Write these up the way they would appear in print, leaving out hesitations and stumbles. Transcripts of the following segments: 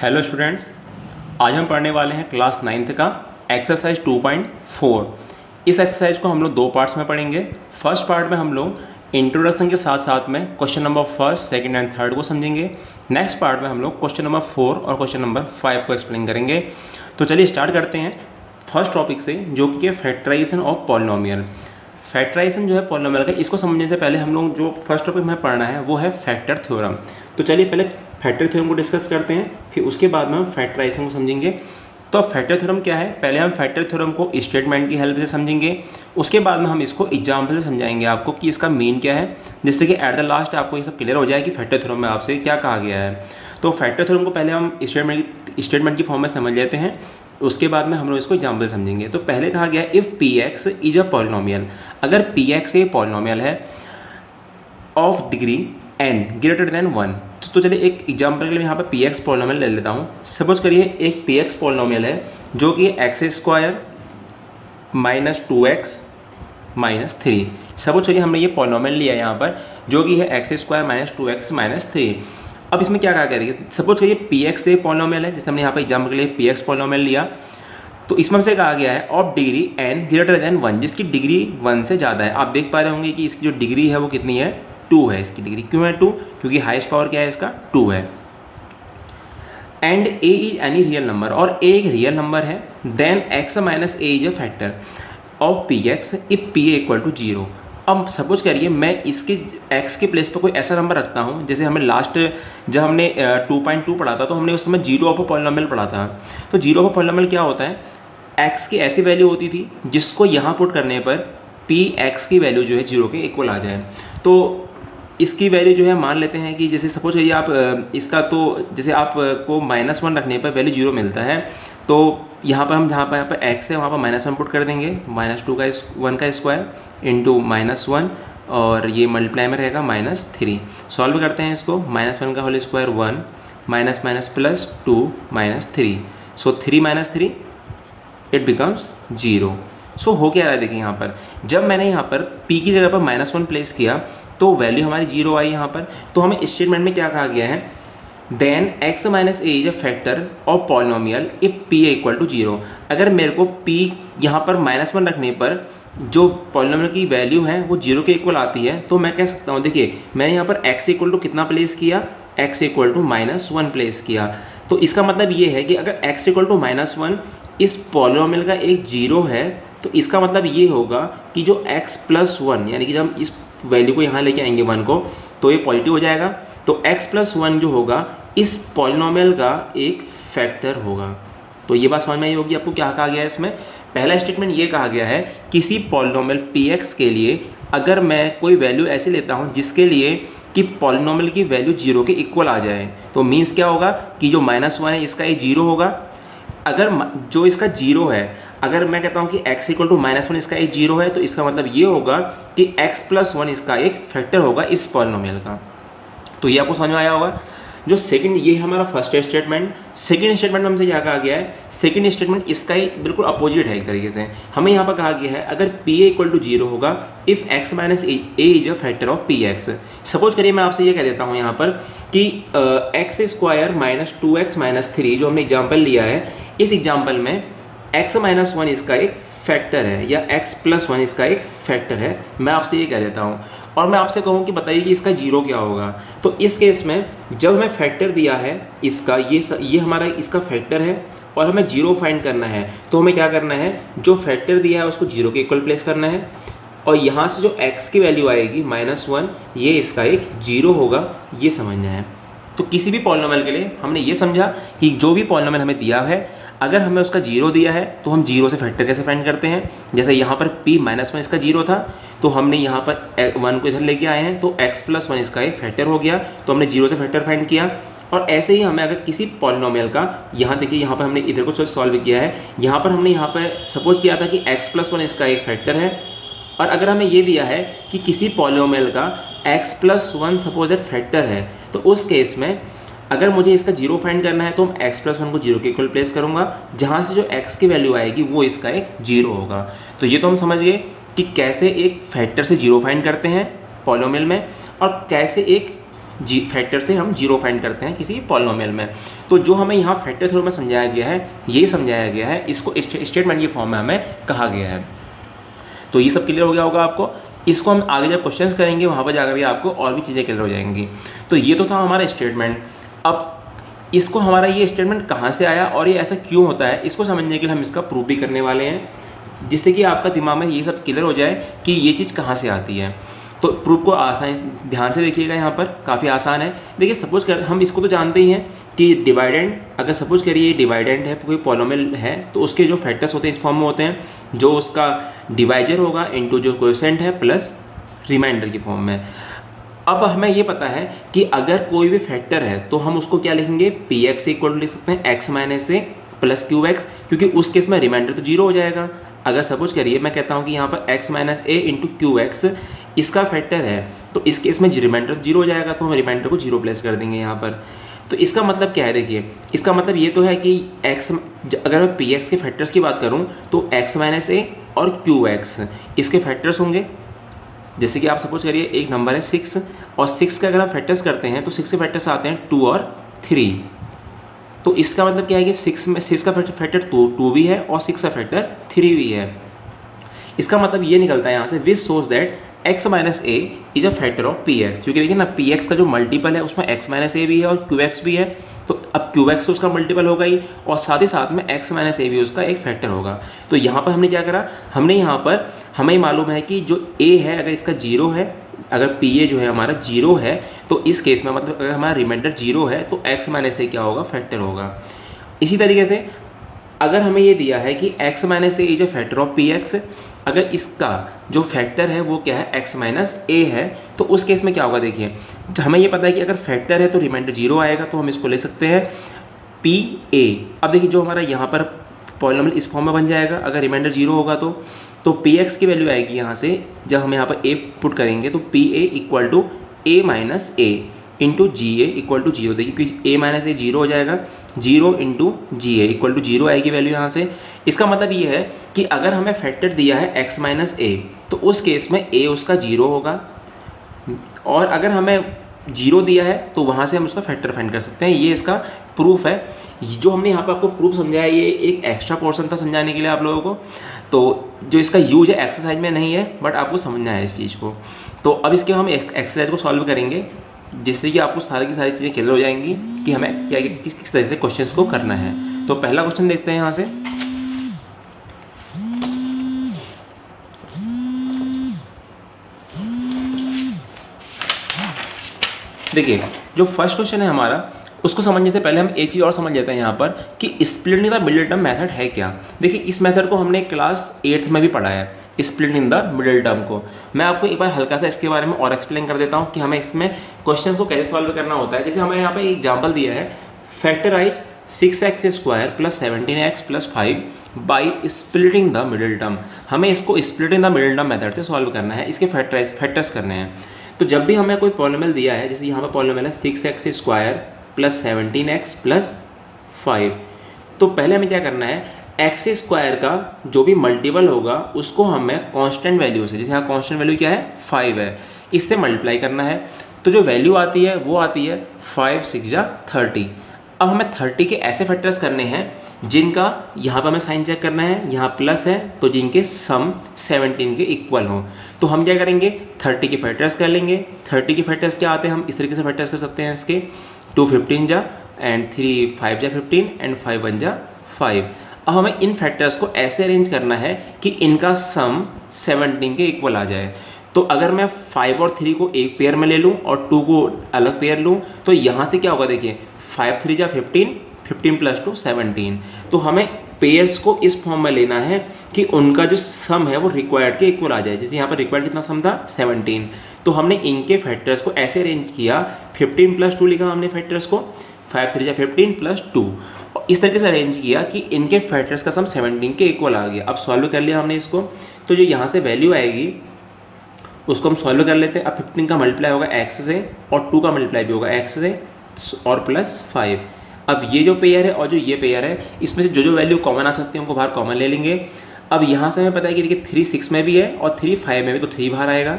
Hello students, आज हम पढ़ने वाले हैं क्लास 9th का एक्सरसाइज 2.4। इस एक्सरसाइज को हम लोग दो पार्ट्स में पढ़ेंगे। फर्स्ट पार्ट में हम लोग इंट्रोडक्शन के साथ साथ में question number first, second and third को समझेंगे। नेक्स्ट पार्ट में हम लोग क्वेश्चन नंबर 4 और क्वेश्चन नंबर 5 को एक्सप्लेन करेंगे। तो चलिए स्टार्ट करते हैं फर्स्ट टॉपिक से, जो कि है फैक्टराइजेशन ऑफ पॉलिनोमियल। फैक्टराइजेशन जो है पॉलिनोमियल का, इसको समझने से पहले हम लोग जो फर्स्ट टॉपिक में पढ़ना है वो है फैक्टर थ्योरम। तो चलिए पहले फैक्टर थ्योरम को डिस्कस करते हैं, फिर उसके बाद में हम फैक्टराइजेशन को समझेंगे। तो फैक्टर थ्योरम क्या है, पहले हम फैक्टर थ्योरम को स्टेटमेंट की हेल्प से समझेंगे, उसके बाद में हम इसको एग्जाम्पल से समझाएंगे आपको कि इसका मीन क्या है, जिससे कि एट द लास्ट आपको ये सब क्लियर हो जाए कि फैक्टर थ्योरम में आपसे क्या कहा गया है। तो फैक्टर थ्योरम को पहले हम स्टेटमेंट की फॉर्म में समझ लेते हैं, उसके बाद में हम लोग इसको एग्जाम्पल समझेंगे। तो पहले कहा गया if P x is a polynomial, अगर पी एक्स एक पॉलिनोमियल है of degree n greater than 1। तो चलिए एक एग्जाम्पल के लिए यहाँ पर पी एक्स पॉलिनोमियल ले लेता हूँ। सपोज करिए एक पी एक्स पॉलिनोमियल है जो कि x square minus 2x minus 3। Suppose करिए हमने ये पॉलिनोमियल लिया है यहाँ पर, जो कि है x square minus 2x minus 3। अब इसमें क्या कहा गया, देखिए सपोज करिए पी एक्स एक पॉलिनोमियल है, जैसे हमने यहाँ पर एग्जाम्पल के लिए पी एक्स पॉलिनोमियल लिया। तो इसमें हमसे कहा गया है of degree n greater than 1, जिसकी डिग्री 1 से ज़्यादा है। आप देख पा रहे होंगे कि इसकी जो डिग्री है वो कितनी है, 2 है। इसकी डिग्री क्यों है 2, क्योंकि हाईएस्ट पावर क्या है इसका 2 है। And a is any real number, और a एक रियल नंबर है, then x minus a is a factor of p x if p equal to 0। अब सपोज करिए मैं इसके x के प्लेस पर कोई ऐसा नंबर रखता हूँ, जैसे हमें लास्ट जब हमने 2.2 पढ़ा था तो हमने उस समय जीरो ऑफ पॉलिनोमियल पढ़ा था। तो जीरो ऑफ पॉलिनोमियल क्या होता है, x की ऐसी वैल्यू होती थी जिसको यहाँ पुट करने पर पी एक्स की वैल्यू जो है 0 के इक्वल आ जाए। तो इसकी वैल्यू जो है मान लेते हैं कि जैसे सपोज करिए आप इसका, तो जैसे आपको -1 रखने पर वैल्यू 0 मिलता है, तो यहाँ पर हम जहाँ पर x है वहाँ पर -1 पुट कर देंगे, -2 का 1 का स्क्वायर इंटू -1, और ये मल्टीप्लाई में रहेगा -3। सॉल्व करते हैं इसको, -1 का whole square 1 minus minus plus 2 -3, so 3 - 3 it becomes 0। So हो क्या रहा है, देखिए यहाँ पर जब मैंने यहाँ पर p की जगह पर -1 प्लेस किया तो वैल्यू हमारी 0 आई यहाँ पर। तो हमें स्टेटमेंट में क्या कहा गया है, then x minus a is a factor of polynomial if p equal to 0। अगर मेरे को p यहाँ पर -1 रखने पर जो पॉलिनोमियल की वैल्यू है वो 0 के इक्वल आती है, तो मैं कह सकता हूँ, देखिए मैंने यहाँ पर x इक्वल टू कितना प्लेस किया, x इक्वल टू -1 प्लेस किया। तो इसका मतलब ये है कि अगर x इक्वल टू -1 इस पॉलिनोमियल का एक 0 है, तो इसका मतलब ये होगा कि जो x प्लस 1, यानी कि जब हम इस वैल्यू को यहाँ लेके आएंगे 1 को, तो ये पॉजिटिव हो जाएगा। तो x प्लस 1 जो होगा इस पॉलिनोमियल का एक फैक्टर होगा। तो ये बात समझ में आई होगी आपको क्या कहा गया है इसमें। पहला स्टेटमेंट ये कहा गया है किसी पॉलिनोमियल px के लिए अगर मैं कोई वैल्यू ऐसे लेता हूँ जिसके लिए कि पॉलिनोमियल की वैल्यू 0 के इक्वल आ जाए, तो मीन्स क्या होगा कि जो -1 है इसका ये 0 होगा। अगर जो इसका 0 है, अगर मैं कहता हूँ कि x इक्वल टू -1 इसका एक 0 है, तो इसका मतलब ये होगा कि x प्लस 1 इसका एक फैक्टर होगा इस पॉलिनोमियल का। तो ये आपको समझ में आया होगा। जो सेकंड, ये हमारा फर्स्ट स्टेटमेंट। सेकंड स्टेटमेंट में हमसे क्या कहा गया है, सेकंड स्टेटमेंट इसका ही बिल्कुल अपोजिट है एक तरीके से। हमें यहाँ पर कहा गया है अगर p इक्वल टू 0 होगा if x minus a is a factor of p x. Suppose करिए मैं आपसे ये कह देता हूँ यहाँ पर कि x square minus 2x minus 3 जो हमने एग्जाम्पल लिया है, इस एग्जाम्पल में x माइनस 1 इसका एक फैक्टर है या x प्लस 1 इसका एक फैक्टर है, मैं आपसे ये कह देता हूँ। और मैं आपसे कहूँ कि बताइए कि इसका 0 क्या होगा। तो इस केस में जब हमें फैक्टर दिया है इसका, ये हमारा इसका फैक्टर है और हमें 0 फाइंड करना है, तो हमें क्या करना है, जो फैक्टर दिया है उसको 0 के इक्वल प्लेस करना है, और यहाँ से जो x की वैल्यू आएगी -1, ये इसका एक 0 होगा, ये समझना है। तो किसी भी पॉलिनोमियल के लिए हमने ये समझा कि जो भी पॉलिनोमियल हमें दिया है, अगर हमें उसका 0 दिया है तो हम 0 से फैक्टर कैसे फाइंड करते हैं। जैसे यहाँ पर p -1 इसका 0 था, तो हमने यहाँ पर 1 को इधर लेके आए हैं, तो x प्लस 1 इसका एक फैक्टर हो गया, तो हमने 0 से फैक्टर फाइंड किया। और ऐसे ही हमें अगर किसी पॉलिनोमियल का, यहाँ देखिए यहाँ पर हमने इधर को सॉल्व किया है, यहाँ पर हमने यहाँ पर सपोज किया था कि x प्लस 1 इसका एक फैक्टर है, और अगर हमें ये दिया है कि किसी पॉलिनोमियल का x प्लस 1 सपोज एक फैक्टर है, तो उस केस में अगर मुझे इसका 0 फाइंड करना है तो मैं x प्लस 1 को 0 के इक्वल प्लेस करूँगा, जहाँ से जो x की वैल्यू आएगी वो इसका एक 0 होगा। तो ये तो हम समझ गए कि कैसे एक फैक्टर से 0 फाइंड करते हैं पॉलिनोमियल में, और कैसे एक फैक्टर से हम जीरो फाइंड करते हैं किसी पॉलिनोमियल में। तो जो हमें यहाँ फैक्टर थ्योरम में समझाया गया है, ये समझाया गया है, इसको स्टेटमेंट की फॉर्म में हमें कहा गया है। तो ये सब क्लियर हो गया होगा आपको। इसको हम आगे जब क्वेश्चंस करेंगे वहाँ पर जाकर के आपको और भी चीज़ें क्लियर हो जाएंगी। तो ये तो था हमारा स्टेटमेंट। अब इसको हमारा ये स्टेटमेंट कहाँ से आया और ये ऐसा क्यों होता है, इसको समझने के लिए हम इसका प्रूफ भी करने वाले हैं, जिससे कि आपका दिमाग में ये सब क्लियर हो जाए कि ये चीज़ कहाँ से आती है। तो प्रूफ को आसानी ध्यान से देखिएगा, यहाँ पर काफ़ी आसान है। देखिए सपोज कर, हम इसको तो जानते ही हैं कि डिवाइडेंड, अगर सपोज करिए डिवाइडेंड है, कोई पॉलिनोमियल है, तो उसके जो फैक्टर्स होते हैं इस फॉर्म में होते हैं, जो उसका डिवाइजर होगा इनटू जो कोएफिशिएंट है प्लस रिमाइंडर की फॉर्म में। अब हमें ये पता है कि अगर कोई भी फैक्टर है तो हम उसको क्या लिखेंगे, पी एक्स इक्वल टू लिख सकते हैं एक्स माइनस ए प्लस क्यू एक्स, क्योंकि उस केस में रिमाइंडर तो जीरो हो जाएगा। अगर सपोज करिए मैं कहता हूँ कि यहाँ पर x minus a into Q x इसका फैक्टर है, तो इस केस में रिमाइंडर जीरो हो जाएगा, तो हम रिमाइंडर को जीरो प्लेस कर देंगे यहाँ पर। तो इसका मतलब क्या है, देखिए इसका मतलब ये तो है कि x, अगर मैं पी एक्स के फैक्टर्स की बात करूँ तो x माइनस ए और क्यू एक्स इसके फैक्टर्स होंगे। जैसे कि आप सपोज करिए एक नंबर है 6 और 6 का अगर आप फैक्टर्स करते हैं तो 6 के फैक्टर्स आते हैं 2 और 3। तो इसका मतलब क्या है कि 6 का फैक्टर 2 भी है और 6 का फैक्टर 3 भी है। इसका मतलब ये निकलता है यहाँ से, which shows that x minus A is a factor of p x, क्योंकि देखिए ना पी एक्स का जो मल्टीपल है उसमें x माइनस ए भी है और क्यू एक्स भी है। तो अब क्यू एक्स तो उसका मल्टीपल होगा ही, और साथ ही साथ में x माइनस ए भी उसका एक फैक्टर होगा। तो यहाँ पर हमने क्या करा, हमने यहाँ पर हमें मालूम है कि जो a है अगर इसका जीरो है, अगर पी ए जो है हमारा जीरो है, तो इस केस में मतलब अगर हमारा रिमाइंडर जीरो है तो x माइनस ए क्या होगा, फैक्टर होगा। इसी तरीके से अगर हमें ये दिया है कि x minus A is a factor of p x, अगर इसका जो फैक्टर है वो क्या है, x माइनस ए है, तो उस केस में क्या होगा, देखिए हमें ये पता है कि अगर फैक्टर है तो रिमाइंडर जीरो आएगा, तो हम इसको ले सकते हैं पी ए। अब देखिए जो हमारा यहाँ पर पॉलिनोमियल इस फॉर्म में बन जाएगा अगर रिमाइंडर जीरो होगा तो पी एक्स की वैल्यू आएगी यहाँ से, जब हम यहाँ पर ए पुट करेंगे तो p a equal to a minus a into g a equal to zero. देखिए क्योंकि ए माइनस ए जीरो हो जाएगा, zero into g a equal to zero आएगी वैल्यू यहाँ से। इसका मतलब ये है कि अगर हमें फैक्टर दिया है एक्स माइनस ए तो उस केस में ए उसका जीरो होगा, और अगर हमें जीरो दिया है तो वहाँ से हम उसका फैक्टर फाइंड कर सकते हैं। ये इसका प्रूफ है। जो हमने यहाँ पर आपको प्रूफ समझाया ये एक एक्स्ट्रा पोर्शन था समझाने के लिए आप लोगों को, तो जो इसका यूज है एक्सरसाइज में नहीं है, बट आपको समझना है इस चीज़ को। तो अब इसके हम एक्सरसाइज को सॉल्व करेंगे, जिससे कि आपको सारी की सारी चीज़ें क्लियर हो जाएंगी कि हमें क्या किस तरह से क्वेश्चंस को करना है। तो पहला क्वेश्चन देखते हैं यहाँ से। देखिए जो फर्स्ट क्वेश्चन है हमारा, उसको समझने से पहले हम एक चीज़ और समझ लेते हैं यहाँ पर कि splitting the middle term method है क्या। देखिए इस मेथड को हमने क्लास 8th में भी पढ़ा है, स्प्लिटिंग द मिडिल टर्म को। मैं आपको एक बार हल्का सा इसके बारे में और एक्सप्लेन कर देता हूँ कि हमें इसमें क्वेश्चन को कैसे सॉल्व करना होता है। जैसे हमें यहाँ पर एग्जाम्पल दिया है, factorise 6x square plus 17x plus 5 by splitting the middle term. हमें इसको splitting the middle term method से सॉल्व करना है, इसके फैक्टर्स करने हैं। तो जब भी हमें कोई पॉलिनोमियल दिया है, जैसे यहाँ पर पॉलिनोमियल है 6x square plus 17x plus 5, तो पहले हमें क्या करना है, एक्स स्क्वायर का जो भी मल्टीपल होगा उसको हमें कांस्टेंट वैल्यू से, जैसे यहाँ कांस्टेंट वैल्यू क्या है 5 है, इससे मल्टीप्लाई करना है। तो जो वैल्यू आती है वो आती है 5 6 जा 30। अब हमें 30 के ऐसे फैक्टर्स करने हैं जिनका यहाँ पर हमें साइन चेक करना है, यहाँ प्लस है तो जिनके सम 17 के इक्वल हों। तो हम क्या करेंगे, 30 के फैक्टर्स कर लेंगे। 30 के फैक्टर्स क्या आते हैं, हम इस तरीके से फैक्टर्स कर सकते हैं इसके, 2 15 जा एंड 3 5 जा 15 एंड 5 1 जा 5। अब हमें इन फैक्टर्स को ऐसे अरेंज करना है कि इनका सम 17 के इक्वल आ जाए। तो अगर मैं 5 और 3 को एक पेयर में ले लूँ और 2 को अलग पेयर लूँ तो यहाँ से क्या होगा, देखिए 5 3 जा 15, 15 प्लस 2 17। तो हमें पेयर्स को इस फॉर्म में लेना है कि उनका जो सम है वो रिक्वायर्ड के इक्वल आ जाए। जैसे यहाँ पर रिक्वायर्ड कितना सम था 17, तो हमने इनके फैक्टर्स को ऐसे अरेंज किया, 15 प्लस 2 लिखा हमने फैक्टर्स को, 5 3 जा 15 प्लस 2, इस तरीके से अरेंज किया कि इनके फैक्टर्स का सम 17 के इक्वल आ गया। अब सॉल्व कर लिया हमने इसको, तो जो यहाँ से वैल्यू आएगी उसको हम सॉल्व कर लेते हैं। अब 15 का मल्टीप्लाई होगा x से और 2 का मल्टीप्लाई भी होगा x से और प्लस 5। अब ये जो पेयर है और जो ये पेयर है, इसमें से जो वैल्यू कॉमन आ सकती है उनको बाहर कॉमन ले लेंगे। अब यहाँ से हमें पता है कि देखिए 3 6 में भी है और 3 5 में भी, तो 3 बाहर आएगा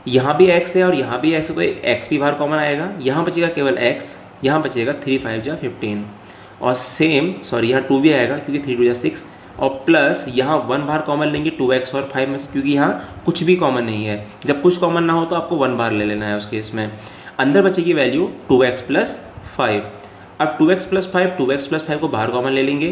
यहाँ भी x है और यहाँ भी x है, तो x भी बाहर कॉमन आएगा, यहाँ बचेगा केवल x, यहाँ बचेगा 3 5 जा 15 और सेम सॉरी यहाँ 2 भी आएगा क्योंकि 3 2 जा 6 और प्लस यहाँ 1 बाहर कॉमन लेंगे 2x और 5 में से, क्योंकि यहाँ कुछ भी कॉमन नहीं है। जब कुछ कॉमन ना हो तो आपको 1 बाहर ले लेना है उस केस में। अंदर बचेगी वैल्यू 2x प्लस 5। अब 2x प्लस 5, 2x प्लस 5 को बाहर कॉमन ले लेंगे,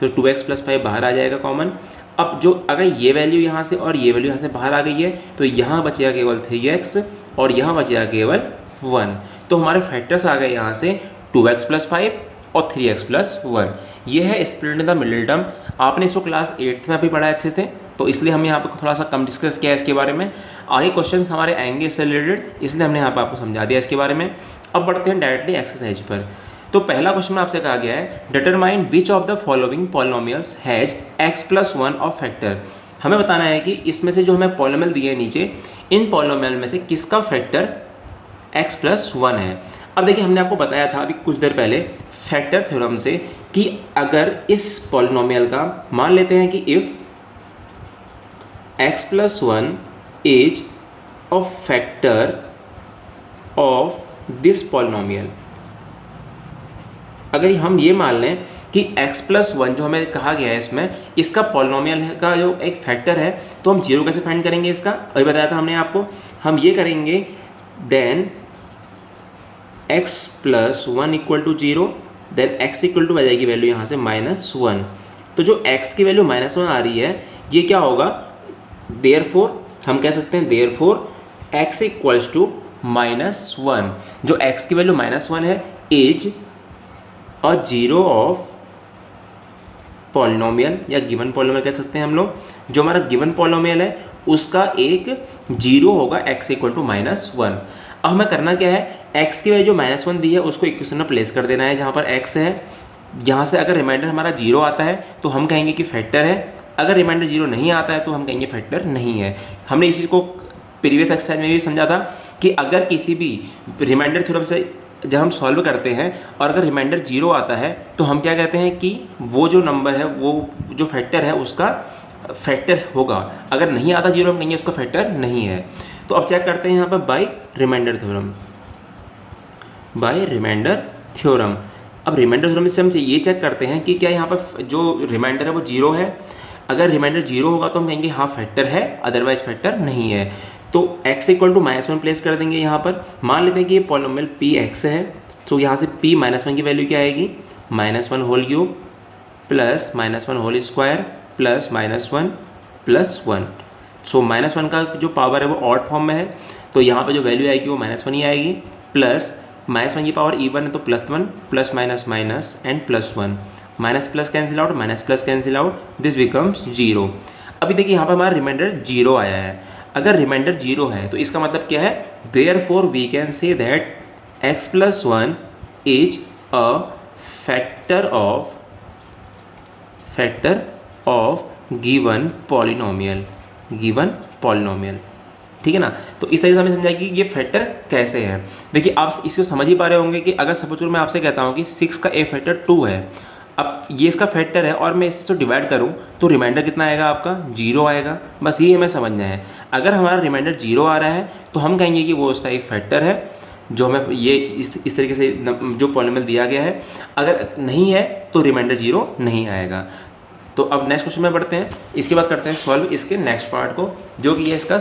तो 2x प्लस 5 बाहर आ जाएगा कॉमन। अब जो अगर ये वैल्यू यहाँ से और ये वैल्यू यहाँ से बाहर आ गई है तो यहाँ बचेगा केवल 3x और यहाँ बचेगा केवल 1। तो हमारे फैक्टर्स आ गए यहाँ से 2x प्लस 5 और 3x प्लस 1। ये है split in the middle term. आपने इसको क्लास 8th में भी पढ़ा है अच्छे से, तो इसलिए हमने यहाँ पर थोड़ा सा कम डिस्कस किया है इसके बारे में। आगे क्वेश्चन हमारे आएंगे इससे रिलेटेड, इसलिए हमने यहाँ पर आपको समझा दिया इसके बारे में। अब बढ़ते हैं डायरेक्टली एक्सरसाइज पर। तो पहला क्वेश्चन में आपसे कहा गया है determine which of the following polynomials has x plus 1 of factor. हमें बताना है कि इसमें से जो हमें पॉलिनोमियल दिए हैं नीचे, इन पॉलिनोमियल में से किसका फैक्टर x प्लस 1 है। अब देखिए हमने आपको बताया था अभी कुछ देर पहले फैक्टर थ्योरम से कि अगर इस पॉलिनोमियल का मान लेते हैं कि if x plus 1 is a factor of this polynomial, अगर हम ये मान लें कि x प्लस 1 जो हमें कहा गया है इसमें, इसका पॉलिनोमियल का जो एक फैक्टर है, तो हम जीरो कैसे फाइंड करेंगे इसका, अभी बताया था हमने आपको। हम ये करेंगे then x plus 1 equal to 0, then x equal to आ जाएगी वैल्यू यहाँ से -1। तो जो x की वैल्यू -1 आ रही है ये क्या होगा, देयरफॉर हम कह सकते हैं देयरफॉर x इक्वल्स टू -1। जो x की वैल्यू -1 है is a zero of polynomial या गिवन पॉलिनोमियल कह सकते हैं हम लोग। जो हमारा गिवन पॉलिनोमियल है उसका एक जीरो होगा x इक्वल टू -1। अब हमें करना क्या है, x की वैल्यू जो -1 दी है उसको इक्वेशन में प्लेस कर देना है जहाँ पर x है। यहाँ से अगर रिमाइंडर हमारा जीरो आता है तो हम कहेंगे कि फैक्टर है, अगर रिमाइंडर जीरो नहीं आता है तो हम कहेंगे फैक्टर नहीं है। हमने इस चीज़ को प्रीवियस एक्सरसाइज में भी समझा था कि अगर किसी भी रिमाइंडर थ्योरम से जब हम सॉल्व करते हैं और अगर रिमाइंडर जीरो आता है तो हम क्या कहते हैं कि वो जो नंबर है वो जो फैक्टर है उसका फैक्टर होगा, अगर नहीं आता जीरो हम कहेंगे उसका फैक्टर नहीं है। तो अब चेक करते हैं यहाँ पर by remainder theorem, by remainder theorem. अब रिमाइंडर थ्योरम से हम ये चेक करते हैं कि क्या यहाँ पर जो रिमाइंडर है वो जीरो है। अगर रिमाइंडर जीरो होगा तो हम कहेंगे हाँ फैक्टर है, अदरवाइज फैक्टर नहीं है। तो x इक्वल टू -1 प्लेस कर देंगे यहाँ पर। मान लेते हैं कि ये पॉलिनोमियल px है, तो यहाँ से p -1 की वैल्यू क्या आएगी, -1 whole cube plus -1 whole square plus -1 plus 1। So -1 का जो पावर है वो ऑड फॉर्म में है, तो यहाँ पर जो वैल्यू आएगी वो -1 ही आएगी। प्लस -1 की पावर इवन है तो +1 plus minus minus and +1, minus plus cancel out, minus plus cancel out, this becomes 0। अभी देखिए यहाँ पर हमारा रिमाइंडर 0 आया है। अगर रिमाइंडर 0 है तो इसका मतलब क्या है, therefore we can say that x plus 1 is a factor of given polynomial, given polynomial. ठीक है ना। तो इस तरीके से हमें समझाएगी कि ये फैक्टर कैसे है। देखिए आप इसको समझ ही पा रहे होंगे कि अगर सपोज मैं आपसे कहता हूँ कि 6 का ए फैक्टर 2 है, अब ये इसका फैक्टर है और मैं इससे डिवाइड करूँ तो रिमाइंडर कितना आएगा आपका, 0 आएगा। बस ये हमें समझना है। अगर हमारा रिमाइंडर 0 आ रहा है तो हम कहेंगे कि वो उसका एक फैक्टर है जो हमें ये इस तरीके से जो पॉलिनोमियल दिया गया है। अगर नहीं है तो रिमाइंडर 0 नहीं आएगा। तो अब नेक्स्ट क्वेश्चन में बढ़ते हैं, इसके बाद करते हैं सॉल्व इसके नेक्स्ट पार्ट को, जो कि है इसका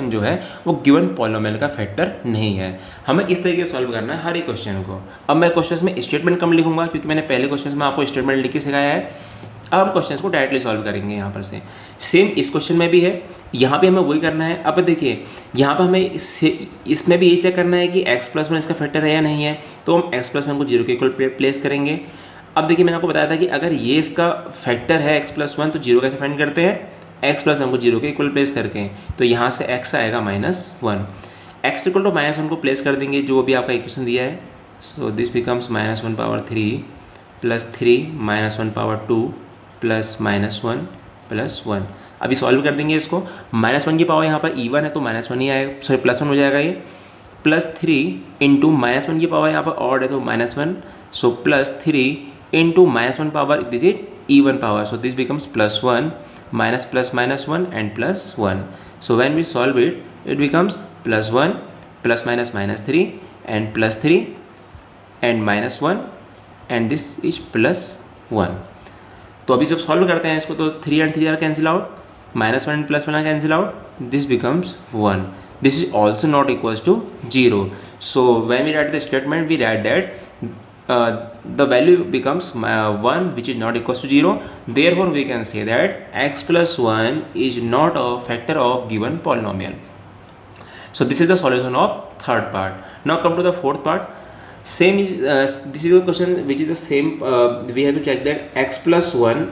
जो है वो गिवन पॉलिनोमियल का फैक्टर नहीं है। हमें इस तरीके से सॉल्व करना है हर एक क्वेश्चन को। अब मैं क्वेश्चन में स्टेटमेंट कम लिखूंगा क्योंकि मैंने पहले क्वेश्चन में आपको स्टेटमेंट लिख के सिखाया है। अब हम क्वेश्चन को डायरेक्टली सॉल्व करेंगे यहाँ पर से। सेम इस क्वेश्चन में भी है, यहाँ पे हमें वही करना है। अब देखिए यहाँ पर हमें इसमें भी ये चेक करना है कि x प्लस 1 इसका फैक्टर है या नहीं है, तो हम x प्लस 1 को 0 के इक्वल प्लेस करेंगे। अब देखिए मैंने आपको बताया था कि अगर ये इसका फैक्टर है x प्लस 1 तो 0 कैसे फाइंड करते हैं, x प्लस 1 को 0 के इक्वल प्लेस करके। तो यहाँ से x आएगा -1, x इक्वल टू -1 को प्लेस कर देंगे जो भी आपका इक्वेशन दिया है। So this becomes -1 power 3 plus 3 -1 power 2 plus -1 plus 1। अभी सॉल्व कर देंगे इसको। -1 की पावर यहाँ पर इवन है तो -1 ही आएगा, सॉरी +1 हो जाएगा ये। प्लस 3 इंटू -1 की पावर यहाँ पर ऑड है तो -1 So plus 3 into minus 1 power, this is even power. So this becomes plus 1 minus plus minus 1 and plus 1. So when we solve it, it becomes plus 1 plus minus minus 3 and plus 3 and minus 1 and this is plus 1. तो अभी जब solve करते हैं इसको तो 3 and 3 are cancel out, minus 1 and plus 1 are cancel out, this becomes 1. This is also not equals to 0. So when we write the statement, we write that the value becomes 1 which is not equals to 0. Therefore we can say that x plus 1 is not a factor of given polynomial. So this is the solution of third part. Now come to the fourth part. Same is this is the question which is the same. We have to check that x plus 1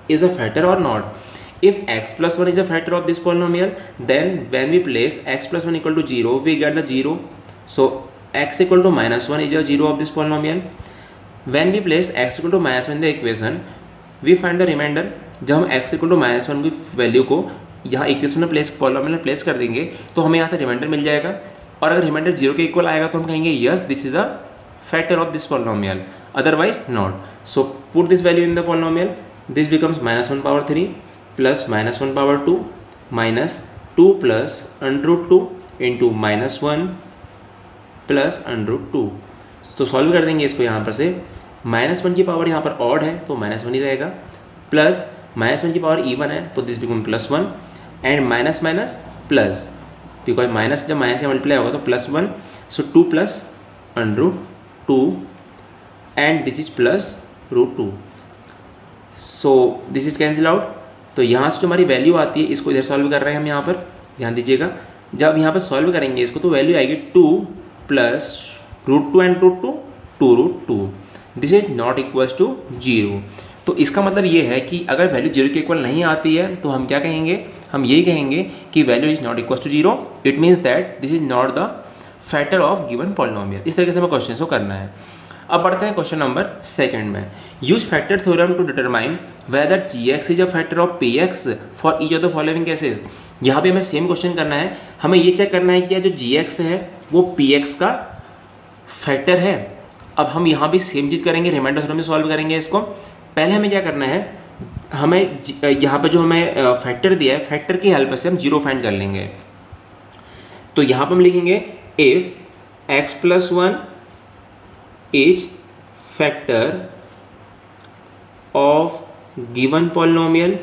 is a factor or not. If x plus 1 is a factor of this polynomial, then when we place x plus 1 equal to 0, we get the 0. So x equal to minus 1 is a 0 of this polynomial. When we place x equal to minus 1 in the equation, we find the remainder. जब हम x equal to minus 1 की value को यहाँ equation में place polynomial में place कर देंगे तो हमें यहाँ से रिमाइंडर मिल जाएगा, और अगर रिमाइंडर 0 के इक्वल आएगा तो हम कहेंगे yes this is a factor of this polynomial, otherwise not. So put this value in the polynomial. This becomes minus 1 power 3 plus minus 1 power 2 minus 2 plus under root 2 into minus 1 plus under root 2. तो solve कर देंगे इसको यहाँ पर से. Minus 1 की power यहाँ पर ऑड है तो माइनस 1 ही रहेगा, प्लस माइनस 1 की पावर इवन है तो this become plus 1 and minus minus plus, because minus जब माइनस से मल्टीप्लाई होगा तो plus 1. So 2 plus under root 2 and this is plus root 2. So this is cancel out. तो यहाँ से जो हमारी वैल्यू आती है इसको इधर सॉल्व कर रहे हैं हम यहाँ पर, ध्यान दीजिएगा. जब यहाँ पर सॉल्व करेंगे इसको तो वैल्यू आएगी 2 plus root 2 and root 2 2 root 2. This is not equals to 0. तो इसका मतलब ये है कि अगर वैल्यू 0 के इक्वल नहीं आती है तो हम क्या कहेंगे, हम यही कहेंगे कि value is not equals to 0. It means that this is not the factor of given polynomial. इस तरीके से हमें क्वेश्चन को करना है. अब बढ़ते हैं क्वेश्चन नंबर सेकंड में. Use factor theorem to determine whether gx is a factor of px for each of the following cases. यहाँ पे हमें सेम क्वेश्चन करना है. हमें ये चेक करना है कि जो gx है वो px का फैक्टर है. अब हम यहाँ भी सेम चीज़ करेंगे, रिमाइंडर थ्योरम में सॉल्व करेंगे इसको. पहले हमें क्या करना है, हमें यहाँ पर जो हमें फैक्टर दिया है फैक्टर की हेल्प से हम जीरो फाइंड कर लेंगे. तो यहाँ पर हम लिखेंगे if x plus 1 is factor of given polynomial,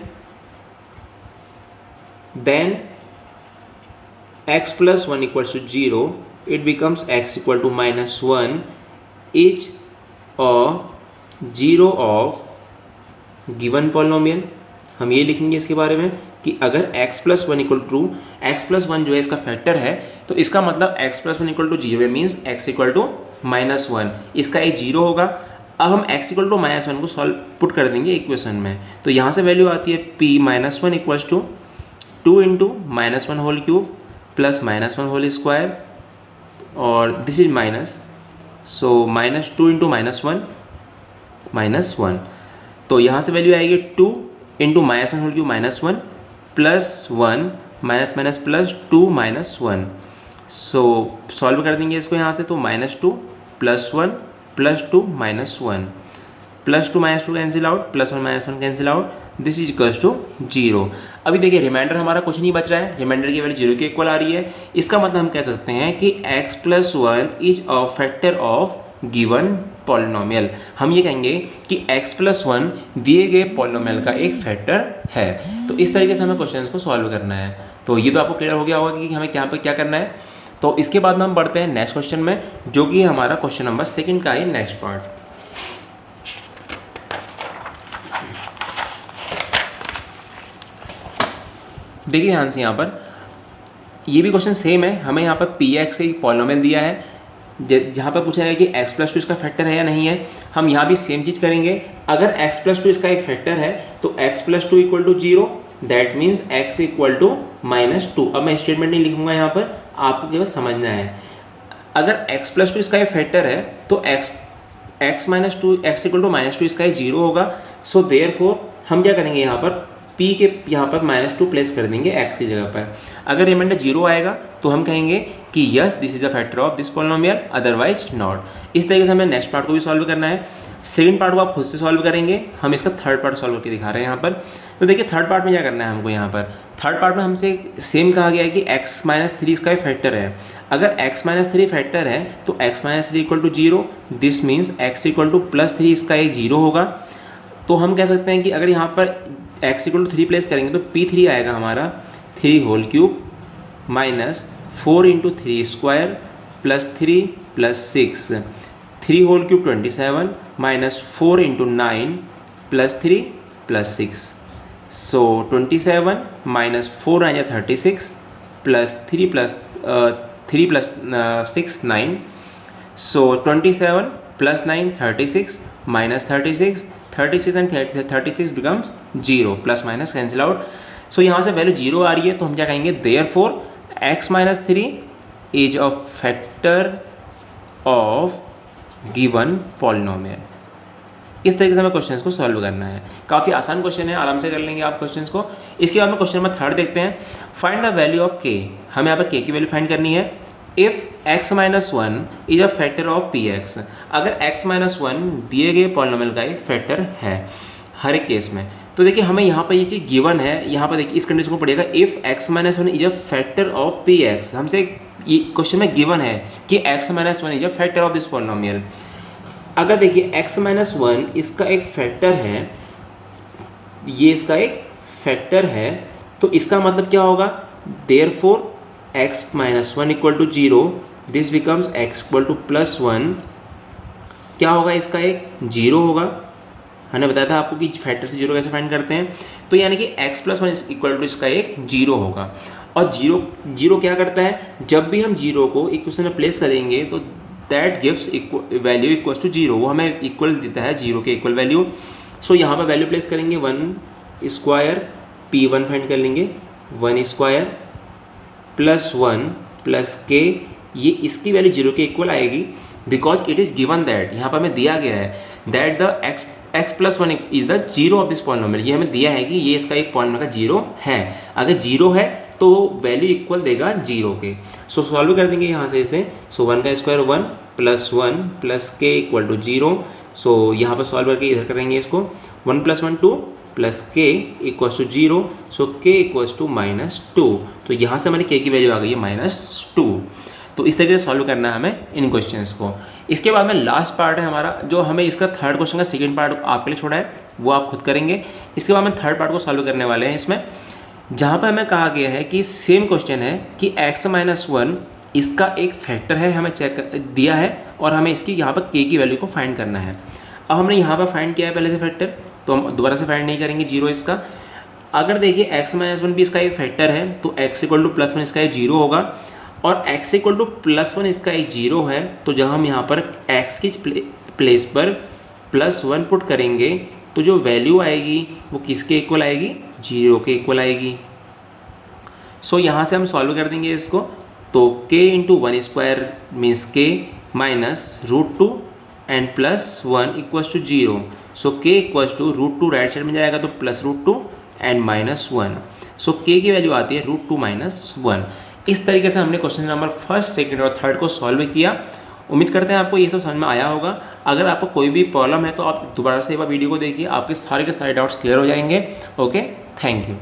then x plus 1 equals to 0, it becomes x equal to minus 1 is a 0 of given polynomial. हम ये लिखेंगे इसके बारे में कि अगर x plus 1 equal to x plus 1 जो है इसका फैक्टर है तो इसका मतलब x plus 1 equal to 0 means x equal to minus 1. इसका एक 0 होगा. अब हम x इक्वल टू माइनस 1 को सॉल्व पुट कर देंगे इक्वेशन में. तो यहाँ से वैल्यू आती है p minus 1 equals to 2 into minus 1 whole cube plus minus 1 whole square और this is minus. So minus 2 into minus 1 minus 1. तो यहाँ से वैल्यू आएगी 2 into minus 1 whole cube minus 1 plus 1 minus minus plus 2 minus 1. So solve कर देंगे इसको यहाँ से तो minus 2 plus 1 plus 2 minus 1 plus 2 minus 2 cancel out plus 1 minus 1 cancel out. This is equals to 0. अभी देखिए रिमाइंडर हमारा कुछ नहीं बच रहा है, रिमाइंडर की वैल्यू 0 के इक्वल आ रही है. इसका मतलब हम कह सकते हैं कि x plus 1 is a factor of given polynomial. हम ये कहेंगे कि x प्लस 1 दिए गए पॉलिनोमियल का एक फैक्टर है. तो इस तरीके से हमें क्वेश्चन को सॉल्व करना है. तो ये तो आपको क्लियर हो गया होगा कि हमें यहाँ पर क्या करना है. तो इसके बाद में हम बढ़ते हैं नेक्स्ट क्वेश्चन में जो कि हमारा क्वेश्चन नंबर सेकंड का है नेक्स्ट पार्ट. देखिए ध्यान से यहाँ पर ये भी क्वेश्चन सेम है. हमें यहाँ पर px एक पॉलिनोमियल दिया है जहाँ पर पूछा है कि x प्लस 2 इसका फैक्टर है या नहीं है. हम यहाँ भी सेम चीज़ करेंगे. अगर x प्लस 2 इसका एक फैक्टर है तो x plus 2 equal to 0, that means x equal to minus 2. अब मैं स्टेटमेंट नहीं लिखूंगा यहाँ पर, आपको केवल समझना है. अगर x प्लस 2 इसका एक फैक्टर है तो x minus 2 x equal to minus 2 इसका एक 0 होगा. सो देयरफॉर हम क्या करेंगे यहाँ पर p के यहाँ पर -2 प्लेस कर देंगे x की जगह पर। अगर रिमाइंडर 0 आएगा तो हम कहेंगे कि yes this is a factor of this polynomial, otherwise not. इस तरीके से हमें नेक्स्ट पार्ट को भी सॉल्व करना है। सेकंड पार्ट को आप खुद से सॉल्व करेंगे, हम इसका थर्ड पार्ट सॉल्व करके दिखा रहे हैं यहाँ पर। तो देखिए थर्ड पार्ट में क्या करना है हमको, यहाँ पर थर्ड पार्ट में हमसे सेम कहा गया है कि x-3 इसका एक फैक्टर है। अगर x-3 फैक्टर है तो x-3 equal to 0, this means x equal to +3 इसका एक 0 होगा। तो हम कह सकते हैं कि अगर यहाँ पर x इक्वल टू 3 प्लेस करेंगे तो p3 आएगा हमारा 3 whole cube minus 4 into 3 square plus 3 plus 6, 3 whole cube 27 minus 4 into 9 plus 3 plus 6। So 27 minus 4 आएगा 36 plus 3 plus 6 9। So 27 plus 9 36 minus 36 and 36 becomes 0, plus minus cancel out. So यहाँ से value 0 आ रही है तो हम क्या कहेंगे, therefore x-3 is a factor of given polynomial. इस तरीके से हमें क्वेश्चंस को सॉल्व करना है। काफ़ी आसान क्वेश्चन है, आराम से कर लेंगे आप क्वेश्चंस को। इसके बाद में क्वेश्चन नंबर 3 देखते हैं। Find the value of k। हमें यहाँ पर k की वैल्यू फाइंड करनी है। If x-1 is a factor of px, अगर x-1 दिए गए पॉलिनोमियल का एक फैक्टर है हर एक केस में। तो देखिए हमें यहाँ पर ये चीज़ गिवन है, यहाँ पर देखिए इस कंडीशन को पढ़िएगा, if x-1 is a factor of px। हमसे ये क्वेश्चन में गिवन है कि x-1 is a factor of this polynomial. अगर देखिए x-1 इसका एक फैक्टर है, ये इसका एक फैक्टर है, तो इसका मतलब क्या होगा, therefore x-1 equal to 0, this becomes x equal to +1। क्या होगा, इसका एक 0 होगा। हमने बताया था आपको कि फैक्टर से 0 कैसे फाइंड करते हैं। तो यानी कि x+1 इक्वल टू इसका एक 0 होगा। और 0 क्या करता है, जब भी हम 0 को इक्वेशन में प्लेस करेंगे तो that gives value equal to 0, वो हमें इक्वल देता है 0 के इक्वल वैल्यू। सो यहाँ पर वैल्यू प्लेस करेंगे 1 स्क्वायर p1 फाइंड कर लेंगे, 1 स्क्वायर प्लस 1 प्लस k, ये इसकी वैल्यू 0 के इक्वल आएगी because it is given that, यहाँ पर हमें दिया गया है that the x+1 is the 0 of this polynomial. ये हमें दिया है कि ये इसका एक पॉलिनोमियल का 0 है। अगर 0 है तो वैल्यू इक्वल देगा 0 के। सो सॉल्व कर देंगे यहाँ से इसे। सो 1 का square 1 plus 1 plus k equal to 0। So यहाँ पर सॉल्व करके इधर करेंगे इसको, 1 + 1 2 plus k equal to 0। So k equal to -2। तो यहाँ से हमारी k की वैल्यू आ गई है -2। तो इस तरीके से सॉल्व करना है हमें इन क्वेश्चंस को। इसके बाद में लास्ट पार्ट है हमारा, जो हमें इसका थर्ड क्वेश्चन का सेकंड पार्ट आपके लिए छोड़ा है, वो आप खुद करेंगे। इसके बाद में थर्ड पार्ट को सॉल्व करने वाले हैं इसमें, जहाँ पर हमें कहा गया है कि सेम क्वेश्चन है कि x-1 इसका एक फैक्टर है, हमें चेक दिया है और हमें इसकी यहाँ पर k की वैल्यू को फाइंड करना है। अब हमने यहाँ पर फाइंड किया है पहले से फैक्टर, तो हम दोबारा से फाइंड नहीं करेंगे 0 इसका। अगर देखिए x-1 भी इसका एक फैक्टर है तो x इक्वल टू +1 इसका एक 0 होगा, और x इक्वल टू +1 इसका एक 0 है। तो जब हम यहाँ पर x की प्लेस पर +1 पुट करेंगे तो जो वैल्यू आएगी वो किसके इक्वल आएगी, 0 के इक्वल आएगी। सो यहाँ से हम सॉल्व कर देंगे इसको। तो k into 1 square means k minus √2 and +1 equal to 0। So k equal to √2 right side में जाएगा तो +√2 एंड -1। सो k की वैल्यू आती है √2 -1। इस तरीके से हमने क्वेश्चन नंबर 1st, 2nd और 3rd को सॉल्व किया। उम्मीद करते हैं आपको ये सब समझ में आया होगा। अगर आपको कोई भी प्रॉब्लम है तो आप दोबारा से एक बार वीडियो को देखिए, आपके सारे के सारे डाउट्स क्लियर हो जाएंगे। Okay, thank you.